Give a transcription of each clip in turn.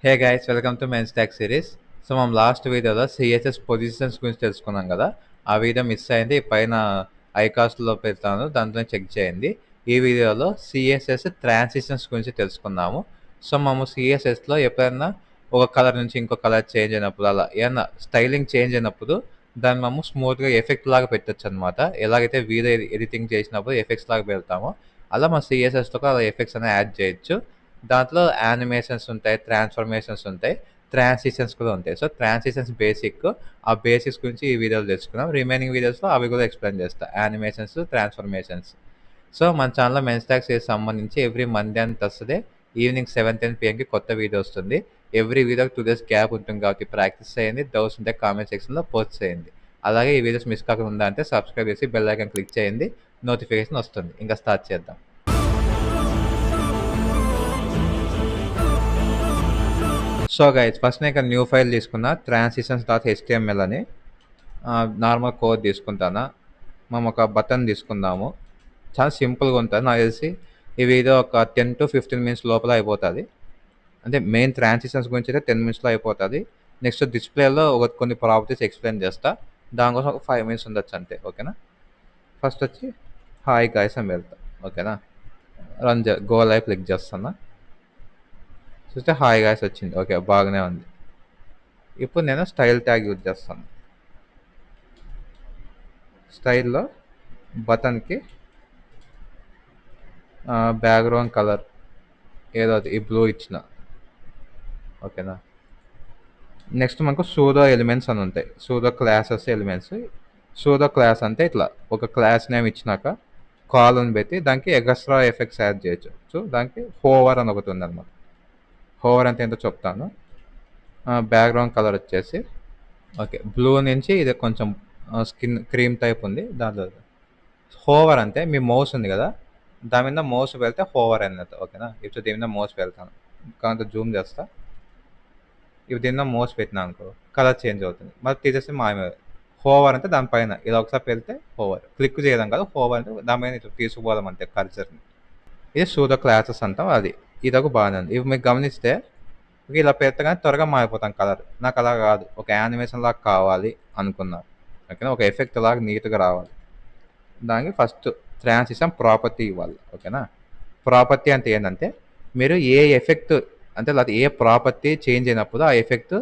Hey guys, welcome to మెన్స్ stack series. So మనం last వీడియోలో సిఎస్ఎస్ పొజిషన్స్ గురించి తెలుసుకున్నాం కదా. ఆ వీడియో మిస్ అయింది, పైన ఐకాస్ట్లో పెడతాను, దాంట్లో చెక్ చేయండి. ఈ వీడియోలో సిఎస్ఎస్ ట్రాన్సిషన్స్ గురించి తెలుసుకుందాము. సో మనము సిఎస్ఎస్లో ఎప్పుడైనా ఒక కలర్ నుంచి ఇంకో కలర్ చేంజ్ అయినప్పుడు, అలా ఏమన్నా స్టైలింగ్ చేంజ్ అయినప్పుడు దాన్ని మనము స్మూత్గా ఎఫెక్ట్ లాగా పెట్టచ్చు అనమాట. ఎలాగైతే వీడియో ఎడిటింగ్ చేసినప్పుడు ఎఫెక్ట్స్ లాగా పెడతామో అలా మన సిఎస్ఎస్లో అలా ఎఫెక్ట్స్ అనేది యాడ్ చేయొచ్చు. దాంట్లో యానిమేషన్స్ ఉంటాయి, ట్రాన్స్ఫర్మేషన్స్ ఉంటాయి, ట్రాన్సిషన్స్ కూడా ఉంటాయి. సో ట్రాన్సిషన్స్ బేసిక్, ఆ బేసిక్స్ గురించి ఈ వీడియోలో తెలుసుకున్నాం. రిమైనింగ్ వీడియోస్లో అవి కూడా ఎక్స్ప్లెయిన్ చేస్తా, యానిమేషన్స్, ట్రాన్స్ఫర్మేషన్స్. సో మన ఛానల్లో మెన్స్ ట్యాక్స్ సంబంధించి every Monday and Thursday evening 7:10 PM కొత్త వీడియో వస్తుంది. ఎవ్రీ వీడియోకి 2 days గ్యాప్ ఉంటుంది కాబట్టి ప్రాక్టీస్ చేయండి. డౌట్స్ ఉంటే కామెంట్ సెక్షన్లో పోస్ట్ చేయండి. అలాగే ఈ వీడియోస్ మిస్ కాకుండా ఉందంటే సబ్స్క్రైబ్ చేసి బెల్ ఐకాన్ క్లిక్ చేయండి, నోటిఫికేషన్ వస్తుంది. ఇంకా స్టార్ట్ చేద్దాం. సో గైస్, ఫస్ట్ నేను ఇక్కడ న్యూ ఫైల్ తీసుకున్నా, transitions.html అని. నార్మల్ కోడ్ తీసుకుంటాను. మనం ఒక బటన్ తీసుకుందాము. చాలా సింపుల్గా ఉంటుంది, నాకు తెలిసి ఈ వీడియో ఒక 10 to 15 minutes లోపల అయిపోతుంది. అంటే మెయిన్ ట్రాన్సిషన్స్ గురించి అయితే 10 minutesలో అయిపోతుంది. నెక్స్ట్ డిస్ప్లేలో కొన్ని ప్రాపర్టీస్ ఎక్స్ప్లెయిన్ చేస్తా, దానికోసం ఒక 5 minutes ఉండొచ్చు అంతే. ఓకేనా? ఫస్ట్ వచ్చి హాయ్ గాయ్స్ అని వెళ్తా. ఓకేనా? గో లైవ్ క్లిక్ చేస్తున్నా. చూస్తే హాయ్ గాయ్స్ వచ్చింది. ఓకే, బాగానే ఉంది. ఇప్పుడు నేను స్టైల్ ట్యాగ్ యూజ్ చేస్తాను. స్టైల్లో బటన్కి బ్యాక్గ్రౌండ్ కలర్ ఏదో ఈ బ్లూ ఇచ్చిన. ఓకేనా? నెక్స్ట్ మనకు సూడో ఎలిమెంట్స్ అని ఉంటాయి, pseudo classes elements. Pseudo class అంటే ఇట్లా ఒక క్లాస్ నేమ్ ఇచ్చినాక కాలన్ పెట్టి దానికి ఎక్స్ట్రా ఎఫెక్ట్స్ యాడ్ చేయొచ్చు. సో దానికి హోవర్ అని ఒకటి ఉందన్నమాట. హోవర్ అంటే ఏంటో చెప్తాను. బ్యాక్గ్రౌండ్ కలర్ వచ్చేసి ఓకే, బ్లూ నుంచి ఇది కొంచెం స్కిన్ క్రీమ్ టైప్ ఉంది. దాంట్లో హోవర్ అంటే మీ మౌస్ ఉంది కదా, దాని మీద మౌస్ వెళ్తే హోవర్ అన్నది. ఓకేనా? ఇప్పుడు దీని మీద మౌస్ వెళ్తాను, కాంత జూమ్ చేస్తా. ఇప్పుడు దీని మీద మౌస్ పెట్టినా అనుకో కలర్ చేంజ్ అవుతుంది, మరి తీసేస్తే మాయమే. హోవర్ అంటే దానిపైన ఇలా ఒకసారి వెళ్తే హోవర్, క్లిక్ చేయడం కాదు. హోవర్ అంటే దానిపైన ఇట్లా తీసుకుపోవడం అంతే కల్చర్ని. ఇది సూడో క్లాసెస్ అంటాం. అది ఇదొక బాగానే ఉంది. ఇవి మీకు గమనిస్తే ఇలా పెట్టగానే త్వరగా మారిపోతాం కలర్. నాకు అలా కాదు, ఒక యానిమేషన్ లాగా కావాలి అనుకున్నా. ఓకేనా? ఒక ఎఫెక్ట్ లాగా నీట్గా రావాలి. దానికి ఫస్ట్ ట్రాన్సిషన్ ప్రాపర్టీ ఇవ్వాలి. ఓకేనా? ప్రాపర్టీ అంటే ఏంటంటే మీరు ఏ ఎఫెక్ట్ అంటే లేదా ఏ ప్రాపర్టీ చేంజ్ అయినప్పుడు ఆ ఎఫెక్ట్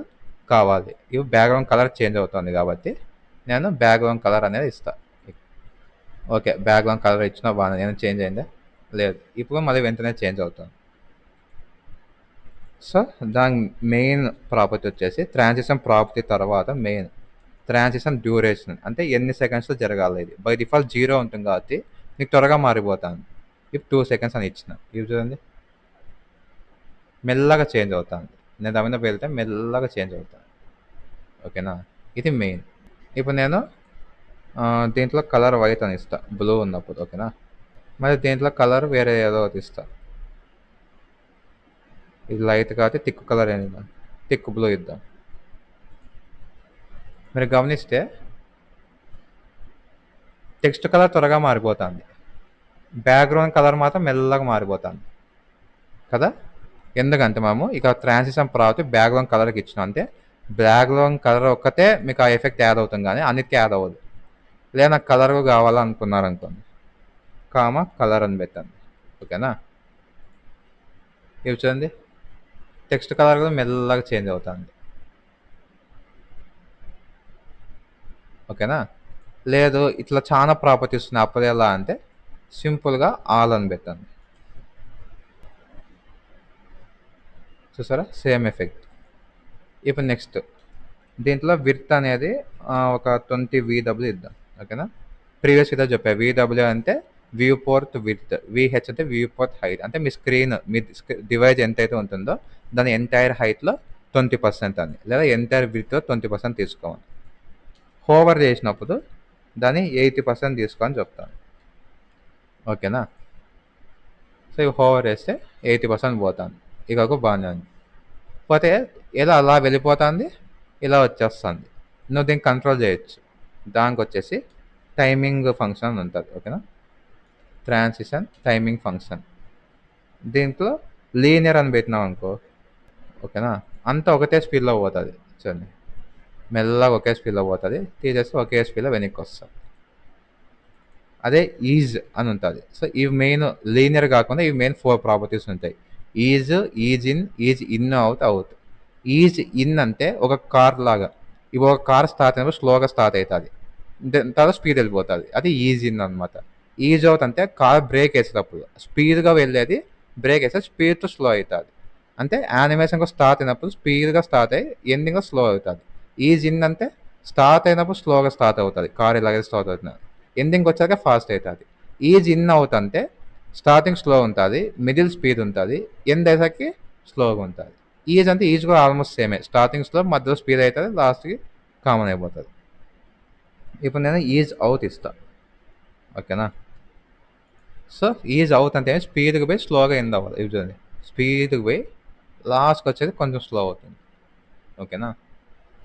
కావాలి. ఇవి బ్యాక్గ్రౌండ్ కలర్ చేంజ్ అవుతుంది కాబట్టి నేను బ్యాక్గ్రౌండ్ కలర్ అనేది ఇస్తాను. ఓకే, బ్యాక్గ్రౌండ్ కలర్ ఇచ్చిన బాగా నేను చేంజ్ అయిందా లేదు, ఇప్పుడు మళ్ళీ వెంటనే చేంజ్ అవుతుంది. సో దాని మెయిన్ ప్రాపర్టీ వచ్చేసి ట్రాన్సిషన్ ప్రాపర్టీ తర్వాత మెయిన్ ట్రాన్సిషన్ డ్యూరేషన్, అంటే ఎన్ని సెకండ్స్లో జరగాలి. ఇది బై డిఫాల్ట్ 0 ఉంటుంది కాబట్టి నీకు త్వరగా మారిపోతాను. ఇప్పుడు 2 seconds అని ఇచ్చిన, ఇవి చూడండి మెల్లగా చేంజ్ అవుతుంది. నేను దాని మీద వెళ్తే మెల్లగా చేంజ్ అవుతాను. ఓకేనా? ఇది మెయిన్. ఇప్పుడు నేను దీంట్లో కలర్ వైట్ అని ఇస్తా, బ్లూ ఉన్నప్పుడు. ఓకేనా? మరి దీంట్లో కలర్ వేరే ఏదో ఒకటి ఇస్తా. ఇది లైట్ కాబట్టి థిక్ కలర్ ఏమిద్దాం, థిక్ బ్లూ ఇద్దాం. మీరు గమనిస్తే టెక్స్ట్ కలర్ త్వరగా మారిపోతుంది, బ్యాక్గ్రౌండ్ కలర్ మాత్రం మెల్లగా మారిపోతుంది కదా. ఎందుకంటే మేము ఇక ట్రాన్సిషన్ ప్రాపర్టీ బ్యాక్గ్రౌండ్ కలర్కి ఇచ్చినాం. అంటే బ్యాక్గ్రౌండ్ కలర్ ఒక్కటే మీకు ఆ ఎఫెక్ట్ యాడ్ అవుతుంది, కానీ అన్నిటికీ యాడ్ అవ్వదు. లేదా నాకు కలర్ కావాలనుకున్నారనుకోండి, కలర్ అని పెట్టండి. ఓకేనా? ఇవి చూడండి టెక్స్ట్ కలర్ కూడా మెల్లగా చేంజ్ అవుతుంది. ఓకేనా? లేదు ఇట్లా చాలా ప్రాపర్టీస్ ఉన్నాయి, అప్పుడు ఎలా అంటే సింపుల్గా ఆల్ అని పెట్టండి. చూసారా, సేమ్ ఎఫెక్ట్. ఇప్పుడు నెక్స్ట్ దీంట్లో విడ్త్ అనేది ఒక 20 VW ఇద్దాం. ఓకేనా? ప్రీవియస్ ఇదే చెప్పా, VW అంటే వ్యూ పోర్ట్ విడ్త్, VH అంటే వ్యూ పోర్ట్ హైట్. అంటే మీ స్క్రీన్, మీ డివైస్ ఎంతైతే ఉంటుందో దాని ఎంటైర్ హైట్లో 20% అని, లేదా ఎంటైర్ విడ్త్లో 20% తీసుకోవాలి. హోవర్ చేసినప్పుడు దాన్ని 80% తీసుకోని చెప్తాను. ఓకేనా? సో ఇవి హోవర్ వేస్తే 80% పోతుంది. ఇక బాగానే ఉంది. పోతే ఏదో అలా వెళ్ళిపోతుంది, ఇలా వచ్చేస్తుంది. నువ్వు దీన్ని కంట్రోల్ చేయొచ్చు. దానికి వచ్చేసి టైమింగ్ ఫంక్షన్ ఉంటుంది. ఓకేనా? Transition timing function. దీంట్లో లీనియర్ అని పెట్టినాం అనుకో. ఓకేనా. అంతా ఒకటే స్పీడ్లో పోతుంది. చూడండి, మెల్లగా ఒకే స్పీడ్లో పోతుంది, తీసేస్తే ఒకే స్పీడ్లో వెనక్కి వస్తుంది. అదే ఈజ్ అని ఉంటుంది. సో ఇవి మెయిన్ లీనియర్ కాకుండా ఇవి మెయిన్ 4 ప్రాపర్టీస్ ఉంటాయి. Is, is in, out. Is in అంటే ఒక కార్ లాగా. ఇప్పుడు ఒక కార్ స్టార్ట్ అయినప్పుడు స్లోగా స్టార్ట్ అవుతుంది, తర్వాత స్పీడ్ వెళ్ళిపోతుంది, అది ఈజ్ ఇన్ అనమాట. ఈజ్ అవుట్ అంటే కార్ బ్రేక్ వేసేటప్పుడు స్పీడ్గా వెళ్ళేది, బ్రేక్ వేస్తే స్పీడ్తో స్లో అవుతుంది. అంటే యానిమేషన్గా స్టార్ట్ అయినప్పుడు స్పీడ్గా స్టార్ట్ అయ్యి ఎండింగ్గా స్లో అవుతుంది. ఈజ్ ఇన్ అంటే స్టార్ట్ అయినప్పుడు స్లోగా స్టార్ట్ అవుతుంది, కార్ ఇలాగే స్టార్ట్ అవుతుంది, ఎండింగ్ వచ్చాక ఫాస్ట్ అవుతుంది. ఈజ్ ఇన్ అవుట్ అంటే స్టార్టింగ్ స్లో ఉంటుంది, మిడిల్ స్పీడ్ ఉంటుంది, ఎండ్ అయ్యేసరికి స్లోగా ఉంటుంది. ఈజ్ అంటే ఈజ్ కూడా ఆల్మోస్ట్ సేమే, స్టార్టింగ్ స్లో, మధ్యలో స్పీడ్ అవుతుంది, లాస్ట్కి కామన్ అయిపోతుంది. ఇప్పుడు నేను ఈజ్ అవుట్ ఇస్తా. ఓకేనా. సో ఈజ్ అవుట్ అంటే స్పీడ్కి పోయి స్లోగా ఎండ్ అవ్వాలి. ఇది చూడండి, స్పీడ్కి పోయి లాస్ట్కి వచ్చేది కొంచెం స్లో అవుతుంది. ఓకేనా.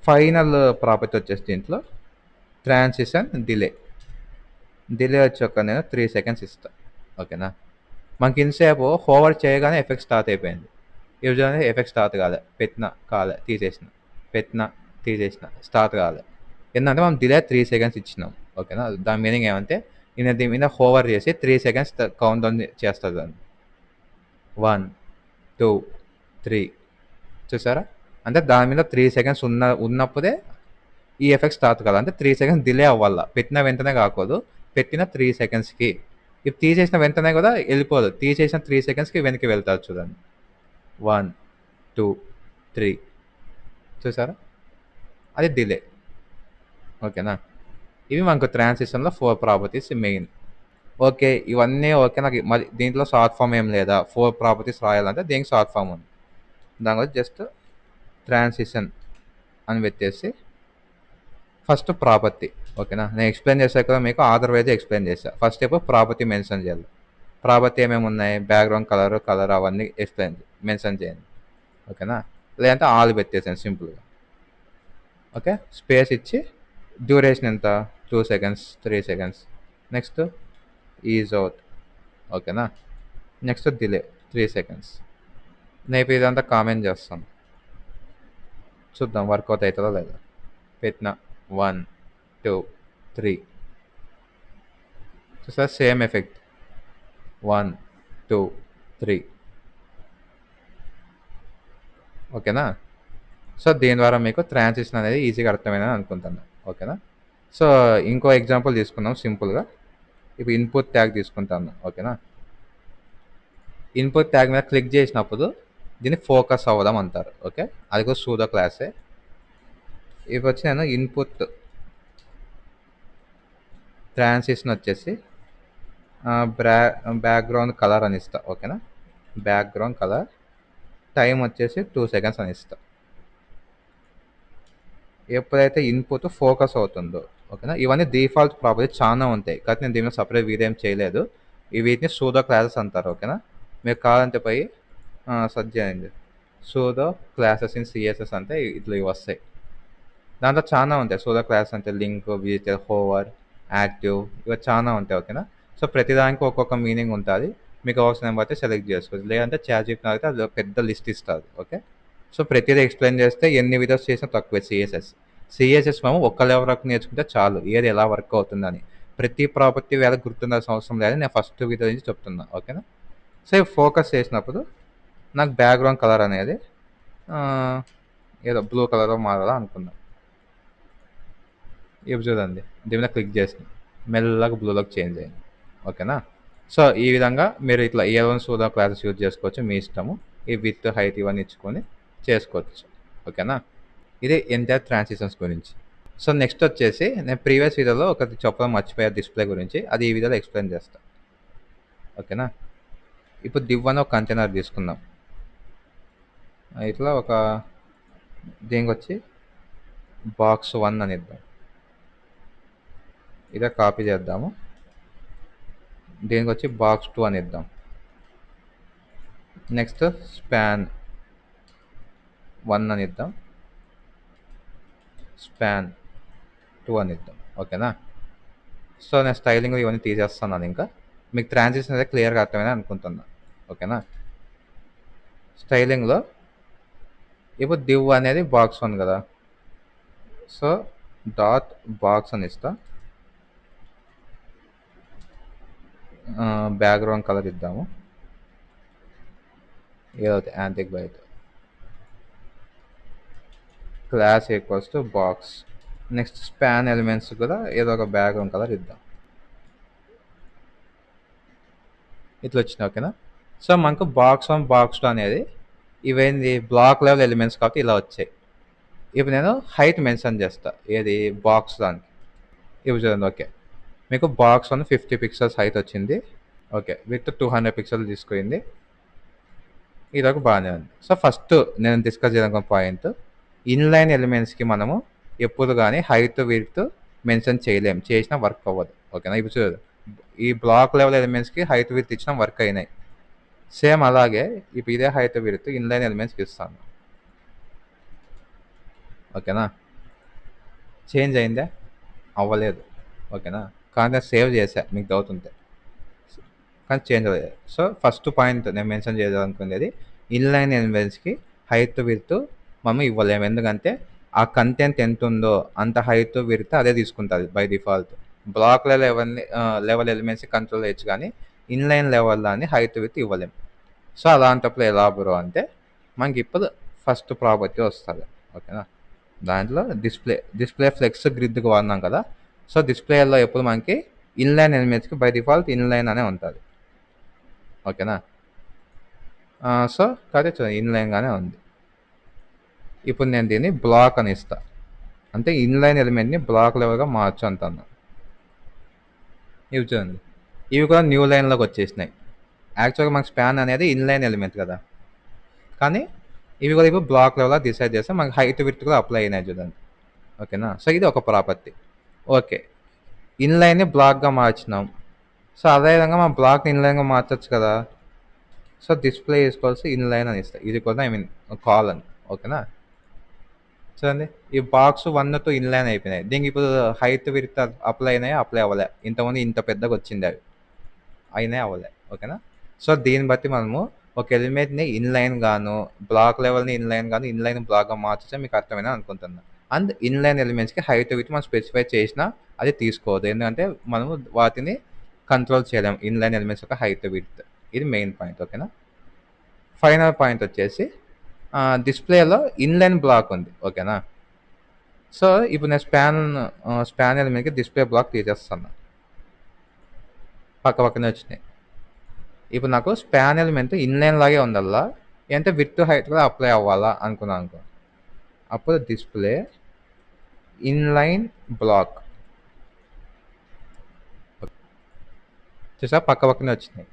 ఫైనల్ ప్రాపర్టీ వచ్చేసి దీంట్లో ట్రాన్సిషన్ డిలే వచ్చాక నేను 3 సెకండ్స్ ఇస్తాను. ఓకేనా. మనకి ఇంతసేపు ఫార్వర్డ్ చేయగానే ఎఫెక్ట్ స్టార్ట్ అయిపోయింది. యూజువల్గా ఎఫెక్ట్ స్టార్ట్ కాలే, పెట్టిన కాలే, తీసేసిన, పెట్టిన, తీసేసిన, స్టార్ట్ కాలే. ఏంటంటే మనం డిలే 3 సెకండ్స్ ఇచ్చినాం. ఓకేనా. దాని మీనింగ్ ఏమంటే నేను దీని మీద హోవర్ చేసి 3 సెకండ్స్ కౌంట్ డౌన్ చేస్తుంది దాన్ని. 1, 2, 3 చూసారా. అంటే దాని మీద 3 సెకండ్స్ ఉన్నప్పుడే ఈ ఎఫెక్ట్ స్టార్ట్ కాదు. అంటే 3 సెకండ్స్ డిలే అవ్వాలా, పెట్టిన వెంటనే కాకూడదు, పెట్టిన 3 సెకండ్స్కి. ఇప్పుడు తీసేసిన వెంటనే కూడా వెళ్ళిపోదు, తీసేసిన 3 సెకండ్స్కి వెనక్కి వెళ్తారు చూడండి. 1, 2, 3 చూసారా, అది డిలే. ఓకేనా. ఇవి మనకు ట్రాన్సిషన్లో 4 ప్రాపర్టీస్ మెయిన్. ఓకే, ఇవన్నీ ఓకే. నాకు మరి దీంట్లో షార్ట్ ఫామ్ ఏం లేదా, 4 ప్రాపర్టీస్ రాయాలంటే దీనికి షార్ట్ ఫామ్ ఉంది. దాని గురించి జస్ట్ ట్రాన్సిషన్ అని పెట్టేసి ఫస్ట్ ప్రాపర్టీ. ఓకేనా. నేను ఎక్స్ప్లెయిన్ చేశాక కదా మీకు ఆర్డర్ వైజ్ ఎక్స్ప్లెయిన్ చేశాను. ఫస్ట్ స్టెప్ ప్రాపర్టీ మెన్షన్ చేయాలి. ప్రాపర్టీ ఏమేమి ఉన్నాయి, బ్యాక్గ్రౌండ్ కలర్ అవన్నీ మెన్షన్ చేయండి. ఓకేనా. లేదంటే ఆల్ పెట్టేసాను సింపుల్గా. ఓకే, స్పేస్ ఇచ్చి డ్యూరేషన్ ఎంత, 2 seconds, 3 seconds. Next is out. ఓకేనా. Next delay 3 seconds. నేను ఇదంతా కామెంట్ చేస్తాను, చూద్దాం వర్కౌట్ అవుతుందో లేదా. పెట్టిన 1, 2, 3 చూసారా, సేమ్ ఎఫెక్ట్. 1, 2, 3. ఓకేనా. సో దీని ద్వారా మీకు ట్రాన్సిషన్ అనేది ఈజీగా అర్థమైందని అనుకుంటున్నాను. ఓకేనా. సో ఇంకో ఎగ్జాంపుల్ తీసుకుందాం సింపుల్గా. ఇప్పుడు ఇన్పుట్ ట్యాగ్ తీసుకుంటాను. ఓకేనా. ఇన్పుట్ ట్యాగ్ మీద క్లిక్ చేసినప్పుడు దీన్ని ఫోకస్ అవ్వడం అంటారు. ఓకే, అది కూడా సూడో క్లాసే. ఇప్పుడు వచ్చి నేను ఇన్పుట్ ట్రాన్సిషన్ వచ్చేసి బ్యాక్గ్రౌండ్ కలర్ అని ఇస్తా. ఓకేనా. బ్యాక్గ్రౌండ్ కలర్ టైం వచ్చేసి 2 సెకండ్స్ అని ఇస్తా. ఎప్పుడైతే ఇన్పుట్ ఫోకస్ అవుతుందో. ఓకేనా. ఇవన్నీ డిఫాల్ట్ ప్రాపర్టీ చాలా ఉంటాయి, కాబట్టి నేను దీనిలో సపరేట్ వీడియో ఏం చేయలేదు. వీటిని సూడో క్లాసెస్ అంటారు. ఓకేనా. మీరు కావాలంటే పోయి సెర్చ్ చేయండి, సూడో క్లాసెస్ ఇన్ సిఎస్ఎస్ అంటే ఇట్లా ఇవి వస్తాయి. దాంట్లో చాలా ఉంటాయి. సూడో క్లాస్ అంటే లింక్, విజిటర్, హోవర్, యాక్టివ్, ఇవి చాలా ఉంటాయి. ఓకేనా. సో ప్రతిదానికి ఒక్కొక్క మీనింగ్ ఉంటుంది. మీకు అవసరం బట్టి సెలెక్ట్ చేసుకోవచ్చు, లేదంటే చాట్‌జిపిటి అడిగితే అది పెద్ద లిస్ట్ ఇస్తుంది. ఓకే. సో ప్రతిదీ ఎక్స్ప్లెయిన్ చేస్తే ఎన్ని వీడియోస్ చేసినా తక్కువే. సిఎస్ఎస్ మేము ఒక్క లెవెల్ వరకు నేర్చుకుంటే చాలు, ఏది ఎలా వర్క్ అవుతుందని. ప్రతి ప్రాపర్టీ వేళ గుర్తుండాల్సిన అవసరం లేదని నేను ఫస్ట్ వీడియో నుంచి చెప్తున్నా. ఓకేనా. సో ఫోకస్ చేసినప్పుడు నాకు బ్యాక్గ్రౌండ్ కలర్ అనేది ఏదో బ్లూ కలర్లో మారాలా అనుకున్నా. ఇప్పుడు చూడండి, దీని మీద క్లిక్ చేసి మెల్లగా బ్లూలోకి చేంజ్ అయింది. ఓకేనా. సో ఈ విధంగా మీరు ఇట్లా ఏ1 సూడో క్లాసెస్ యూజ్ చేసుకోవచ్చు, మీ ఇష్టము. ఈ విత్ హైట్ ఇవన్నీ ఇచ్చుకొని చేసుకోవచ్చు. ఓకేనా. ఇది ఎంటైర్ ట్రాన్సిషన్స్ గురించి. సో నెక్స్ట్ వచ్చేసి నేను ప్రీవియస్ వీడియోలో ఒకటి చెప్పడం మర్చిపోయా, డిస్ప్లే గురించి. అది ఈ వీడియోలో ఎక్స్ప్లెయిన్ చేస్తాను. ఓకేనా. ఇప్పుడు div అని ఒక కంటైనర్ తీసుకుందాం. ఇట్లా ఒక దీనికి వచ్చి box1 అని ఇద్దాం. ఇదే కాపీ చేద్దాము. దీనికి వచ్చి box2 అని ఇద్దాం. నెక్స్ట్ span1 అని ఇద్దాం, span2 అని ఇద్దాం. ఓకేనా. సో నేను స్టైలింగ్ ఇవన్నీ తీసేస్తున్నాను. ఇంకా మీకు ట్రాన్సిషన్ అయితే క్లియర్గా అర్థమైనా అనుకుంటున్నా. ఓకేనా. స్టైలింగ్లో ఇప్పుడు div అనేది box1 కదా. సో డాట్ బాక్స్ అని ఇస్తా. బ్యాక్గ్రౌండ్ కలర్ ఇద్దాము, ఏదో antique white. Class equals to box. Next span elements కూడా ఏదో ఒక బ్యాక్గ్రౌండ్ కలర్ ఇద్దాం. ఇట్లా వచ్చింది. ఓకేనా. సో మనకు బాక్స్1 బాక్స్2 అనేది ఇవేంది బ్లాక్ లెవెల్ ఎలిమెంట్స్ కాబట్టి ఇలా వచ్చాయి. ఇప్పుడు నేను హైట్ మెన్షన్ చేస్తా, ఏది బాక్స్ దానికి. ఇప్పుడు చూడండి. ఓకే, మీకు బాక్స్1 50 పిక్సెల్స్ హైట్ వచ్చింది. ఓకే, విత్ 200 పిక్సెల్ తీసుకుంది. ఇదొక బాగానే ఉంది. సో ఫస్ట్ నేను డిస్కస్ చేయాలనుకున్న పాయింట్, ఇన్లైన్ ఎలిమెంట్స్కి మనము ఎప్పుడు కానీ హైట్ విడ్త్ మెన్షన్ చేయలేం, చేసినా వర్క్ అవ్వదు. ఓకేనా. ఇప్పుడు చూడు, ఈ బ్లాక్ లెవెల్ ఎలిమెంట్స్కి హైట్ విడ్త్ ఇచ్చినా వర్క్ అయినాయి. సేమ్ అలాగే ఇప్పుడు ఇదే హైట్ విడ్త్ ఇన్లైన్ ఎలిమెంట్స్కి ఇస్తాను. ఓకేనా. చేంజ్ అయిందా? అవ్వలేదు. ఓకేనా. కానీ నేను సేవ్ చేశా, మీకు డౌట్ ఉంటే. కానీ చేంజ్ అవ్వలేదు. సో ఫస్ట్ పాయింట్ నేను మెన్షన్ చేయాలనుకునేది, ఇన్లైన్ ఎలిమెంట్స్కి హైట్ విడ్త్ మనం ఇవ్వలేము. ఎందుకంటే ఆ కంటెంట్ ఎంత ఉందో అంత హైట్ విడ్త్ అదే తీసుకుంటుంది బై డిఫాల్ట్. బ్లాక్ లెవెల్ ఎలిమెంట్స్కి కంట్రోల్ చేయొచ్చు, కానీ ఇన్లైన్ లెవెల్ దాన్ని హైట్ విడ్త్ ఇవ్వలేము. సో అలాంటప్పుడు ఎలా బ్రో అంటే, మనకి ఇప్పుడు ఫస్ట్ ప్రాపర్టీ వస్తుంది. ఓకేనా. దాంట్లో డిస్ప్లే ఫ్లెక్స్ గ్రిడ్కి వాడినాం కదా. సో డిస్ప్లేలో ఎప్పుడు మనకి ఇన్లైన్ ఎలిమెంట్స్కి బై డిఫాల్ట్ ఇన్లైన్ అనే ఉంటుంది. ఓకేనా. సో కాబట్టి ఇన్లైన్గానే ఉంది. ఇప్పుడు నేను దీన్ని బ్లాక్ అని ఇస్తా, అంటే ఇన్లైన్ ఎలిమెంట్ని బ్లాక్ లెవెల్గా మార్చు అంటాను. ఇవి చూడండి, ఇవి కూడా న్యూ లైన్లోకి వచ్చేసినాయి. యాక్చువల్గా మనకు స్పాన్ అనేది ఇన్లైన్ ఎలిమెంట్ కదా, కానీ ఇవి కూడా ఇప్పుడు బ్లాక్ లెవెల్లో డిసైడ్ చేస్తే మనకి హైట్ విడ్త్ కూడా అప్లై అయినాయి చూడండి. ఓకేనా. సో ఇది ఒక ప్రాపర్టీ. ఓకే, ఇన్లైన్ని బ్లాక్గా మార్చినాం. సో అదేవిధంగా మనం బ్లాక్ని ఇన్లైన్గా మార్చచ్చు కదా. సో డిస్ప్లే ఈక్వల్స్ ఇన్లైన్ అని ఇస్తాయి. ఇది కూడా కాల్ అని. ఓకేనా. చూడండి, ఈ బాక్స్ 1 to ఇన్లైన్ అయిపోయినాయి. దీనికి ఇప్పుడు హైట్ విడ్త్ అప్లై అయినాయి, అప్లై అవ్వలే. ఇంతకుముందు ఇంత పెద్దగా వచ్చింది, అవి అయినాయి అవ్వలే. ఓకేనా. సో దీన్ని బట్టి మనము ఒక ఎలిమెంట్ని ఇన్లైన్ గాను, బ్లాక్ లెవెల్ని ఇన్లైన్ గాను, ఇన్లైన్ బ్లాక్గా మార్చితే మీకు అర్థమైనా అనుకుంటున్నా. అండ్ ఇన్లైన్ ఎలిమెంట్స్కి హైట్ విడ్త్ మనం స్పెసిఫై చేసినా అది తీసుకోవద్దు, ఎందుకంటే మనము వాటిని కంట్రోల్ చేయలేము, ఇన్లైన్ ఎలిమెంట్స్ యొక్క హైట్ విడ్త్. ఇది మెయిన్ పాయింట్. ఓకేనా. ఫైనల్ పాయింట్ వచ్చేసి, డిస్ప్లేలో ఇన్లైన్ బ్లాక్ ఉంది. ఓకేనా. సో ఇప్పుడు నేను స్పాన్ ఎలిమెంట్కి డిస్ప్లే బ్లాక్ తీసేస్తాను. పక్కనే వచ్చినాయి. ఇప్పుడు నాకు స్పాన్ ఎలిమెంట్ ఇన్లైన్ లాగే ఉండాలా, అంటే విడ్త్ హైట్ కూడా అప్లై అవ్వాలా అనుకున్నాను అనుకో, అప్పుడు డిస్ప్లే ఇన్లైన్ బ్లాక్ చూసా, పక్కనే వచ్చినాయి.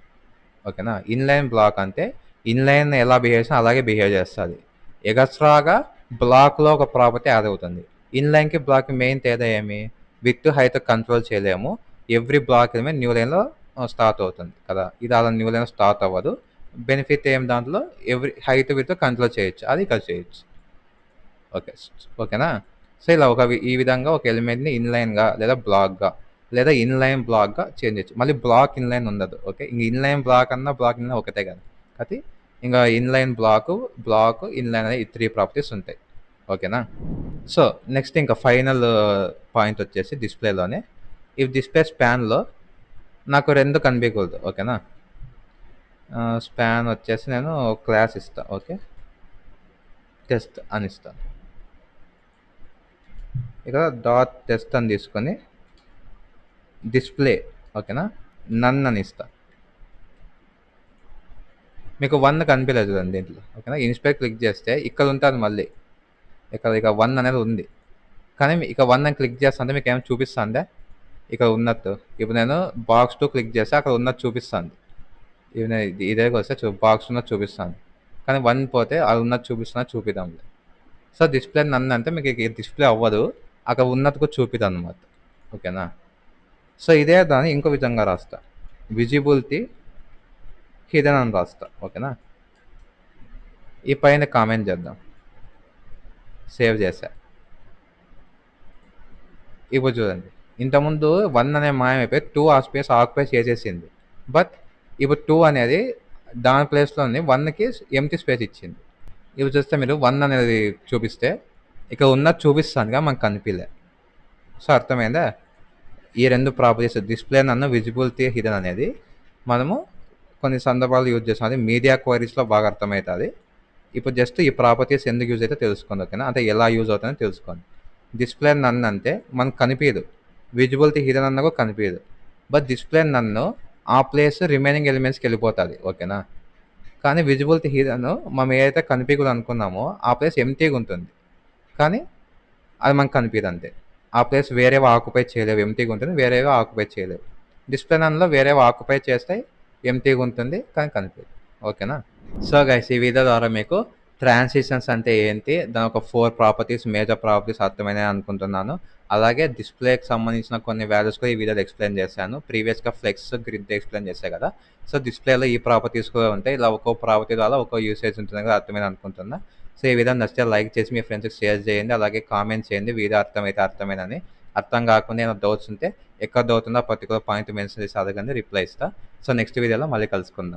ఓకేనా. ఇన్లైన్ బ్లాక్ అంటే ఇన్లైన్ ఎలా బిహేవ్ చేసినా అలాగే బిహేవ్ చేస్తుంది. ఎగస్ట్రాగా బ్లాక్లో ఒక ప్రాపర్టీ యాడ్ అవుతుంది. ఇన్లైన్కి బ్లాక్కి మెయిన్ తేడా ఏమి, విత్ హైట్ కంట్రోల్ చేయలేము. ఎవ్రీ బ్లాక్ ఎలిమెంట్ న్యూ లైన్లో స్టార్ట్ అవుతుంది కదా. ఇది అలా న్యూ లైన్ స్టార్ట్ అవ్వదు. బెనిఫిట్ ఏం దాంట్లో, ఎవ్రీ హైట్ విత్ కంట్రోల్ చేయొచ్చు, అది ఇక్కడ చేయొచ్చు. ఓకే. ఓకేనా. సో ఇలా ఈ విధంగా ఒక ఎలిమెంట్ని ఇన్లైన్గా లేదా బ్లాక్గా లేదా ఇన్లైన్ బ్లాక్గా చేంజ్ చేయొచ్చు. మళ్ళీ బ్లాక్ ఇన్లైన్ ఉండదు. ఓకే, ఇంక ఇన్లైన్ బ్లాక్ అన్నా బ్లాక్ ఇన్లైన్ ఒకటే కదా. కాబట్టి ఇంకా ఇన్లైన్ బ్లాక్ ఇన్లైన్ అనే ఈ 3 ప్రాపర్టీస్ ఉంటాయి. ఓకేనా. సో నెక్స్ట్ ఇంకా ఫైనల్ పాయింట్ వచ్చేసి డిస్ప్లేలోనే, ఈ డిస్ప్లే స్పాన్లో నాకు 2 కనిపించకూడదు. ఓకేనా. స్పాన్ వచ్చేసి నేను క్లాస్ ఇస్తా. ఓకే, టెస్ట్ అని ఇస్తాను. ఇక్కడ డాట్ టెస్ట్ అని తీసుకొని డిస్ప్లే, ఓకేనా, నన్ అని ఇస్తా. మీకు 1 కనిపించలేదు చూడండి దీంట్లో. ఓకేనా. ఇన్స్పెక్ట్ క్లిక్ చేస్తే ఇక్కడ ఉంటుంది మళ్ళీ, ఇక 1 అనేది ఉంది. కానీ ఇక 1 అని క్లిక్ చేస్తుంటే మీకు ఏమైనా చూపిస్తుందా ఇక్కడ ఉన్నట్టు. ఇప్పుడు నేను బాక్స్ 2 క్లిక్ చేస్తే అక్కడ ఉన్నట్టు చూపిస్తుంది. ఇదే వస్తే బాక్స్ ఉన్నట్టు చూపిస్తాను, కానీ 1 పోతే అది ఉన్నట్టు చూపిద్దాం. సో డిస్ప్లే నన్ను అంటే మీకు డిస్ప్లే అవ్వదు, అక్కడ ఉన్నట్టుకు చూపిద్దాం అనమాట. ఓకేనా. సో ఇదే దాన్ని ఇంకో విధంగా రాస్తా, విజిబిలిటీ హిడెన్ అని రాస్తా. ఓకేనా. ఈ పైన కామెంట్ చేద్దాం, సేవ్ చేసా. ఇప్పుడు చూడండి, ఇంతకుముందు 1 అనే మాయమైపోయి 2 ఆ స్పేస్ ఆక్యుపై చేసేసింది. బట్ ఇప్పుడు 2 అనేది దాని ప్లేస్లోని 1కి ఎంటీ స్పేస్ ఇచ్చింది. ఇవి చూస్తే మీరు 1 అనేది చూపిస్తే ఇక్కడ ఉన్నది చూపిస్తానుగా మనకు కనిపియలే. సో, అర్థమైందా? ఈ 2 ప్రాపర్టీస్ డిస్‌ప్లే నన్ను, విజిబిలిటీ హిడెన్ అనేది మనము కొన్ని సందర్భాల్లో యూజ్ చేస్తాం. అది మీడియా క్వెరీస్‌లో బాగా అర్థమైతది. ఇప్పుడు జస్ట్ ఈ ప్రాపర్టీస్ ఎందుకు యూజ్ అయితాయో తెలుసుకోండి. ఓకేనా? అంటే ఎలా యూజ్ అవుతాయో తెలుసుకోండి. డిస్‌ప్లే నన్ అంటే మనకు కనిపియదు. విజిబిలిటీ హిడెన్ అన్నా కూడా కనిపియదు. బట్ డిస్‌ప్లే నన్ను ఆ ప్లేస్ రిమైనింగ్ ఎలిమెంట్స్‌కెళ్ళిపోతది. ఓకేనా? కానీ విజిబిలిటీ హిడెన్ మనం ఏదైతే కనిపియకూడదు అనుకున్నామో ఆ ప్లేస్ ఎంప్టీగా ఉంటుంది. కానీ అది మనకు కనిపియదంతే. ఆ ప్లేస్ వేరేవి ఆక్యుపై చేయలేవు. ఎంప్టీగా ఉంటుంది. వేరేవి ఆక్యుపై చేయలేవు. డిస్‌ప్లే నన్‌లో వేరేవి ఆక్యుపై చేస్తాయి. ఎంప్టీగా ఉంటుంది. కానీ కనిపియదు. ఓకేనా? సో గైస్, ఈ వీడియో ద్వారా మీకు ట్రాన్సిషన్స్ అంటే ఏంటి, దాని ఒక 4 ప్రాపర్టీస్, మేజర్ ప్రాపర్టీస్ అర్థమైనాయి అనుకుంటున్నాను. అలాగే డిస్‌ప్లేకి సంబంధించిన కొన్ని వాల్యూస్ కూడా ఈ వీడియోలో ఎక్స్‌ప్లెయిన్ చేశాను. ప్రీవియస్‌గా ఫ్లెక్స్, గ్రిడ్ ఎక్స్‌ప్లెయిన్ చేశా కదా! సో, డిస్‌ప్లేలో ఈ ప్రాపర్టీస్ కూడా ఉంటాయి. ఇలా ఒక్కో ప్రాపర్టీ ద్వారా ఒక్కో యూసేజ్ ఉంటుందని కూడా అర్థమైంది అనుకుంటున్నా. సో, ఈ వీడియో నచ్చితే లైక్ చేసి మీ ఫ్రెండ్స్‌కి షేర్ చేయండి. అలాగే కామెంట్ చేయండి. వీడియో అర్థమైతే అర్థమైందని. అర్థం కాకుండా ఏమైనా డౌట్స్ ఉంటే ఎక్కడ డౌట్ ఉందో ఆ పర్టిక్యులర్ పాయింట్ మెన్షన్ చేసి అడగండి, రిప్లై ఇస్తా. సో, నెక్స్ట్ వీడియోలో మళ్ళీ కలుసుకుందాం.